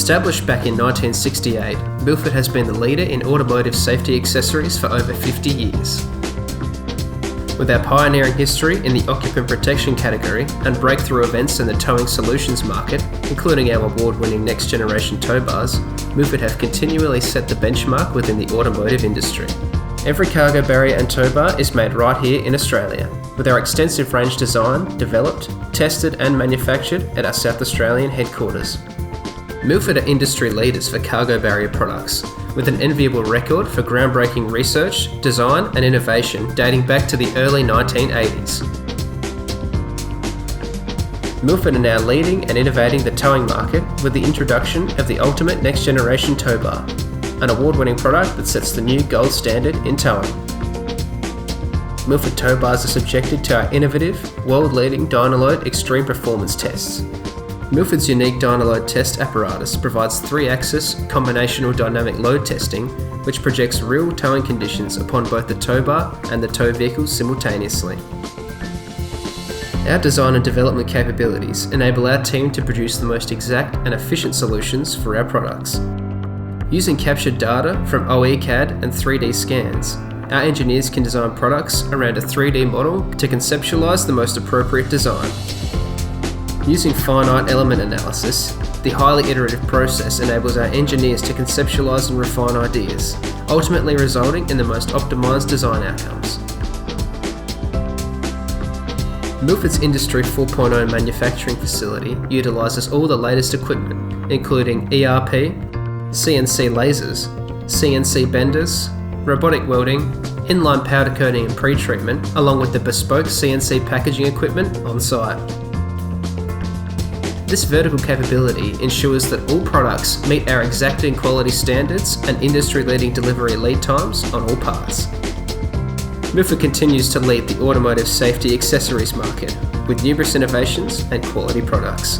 Established back in 1968, Milford has been the leader in automotive safety accessories for over 50 years. With our pioneering history in the occupant protection category and breakthrough events in the towing solutions market, including our award-winning next-generation Towbars, Milford have continually set the benchmark within the automotive industry. Every cargo barrier and towbar is made right here in Australia, with our extensive range designed, developed, tested and manufactured at our South Australian headquarters. Milford are industry leaders for cargo barrier products, with an enviable record for groundbreaking research, design and innovation dating back to the early 1980s. Milford are now leading and innovating the towing market with the introduction of the ultimate next-generation towbar, an award-winning product that sets the new gold standard in towing. Milford Towbars are subjected to our innovative, world-leading DynaLoad extreme performance tests. Milford's unique DynaLoad test apparatus provides 3-axis combinational dynamic load testing, which projects real towing conditions upon both the towbar and the tow vehicle simultaneously. Our design and development capabilities enable our team to produce the most exact and efficient solutions for our products. Using captured data from OECAD and 3D scans, our engineers can design products around a 3D model to conceptualize the most appropriate design. Using finite element analysis, the highly iterative process enables our engineers to conceptualize and refine ideas, ultimately resulting in the most optimized design outcomes. Milford's Industry 4.0 manufacturing facility utilizes all the latest equipment, including ERP, CNC lasers, CNC benders, robotic welding, inline powder coating and pre-treatment, along with the bespoke CNC packaging equipment on site. This vertical capability ensures that all products meet our exacting quality standards and industry-leading delivery lead times on all parts. Milford continues to lead the automotive safety accessories market with numerous innovations and quality products.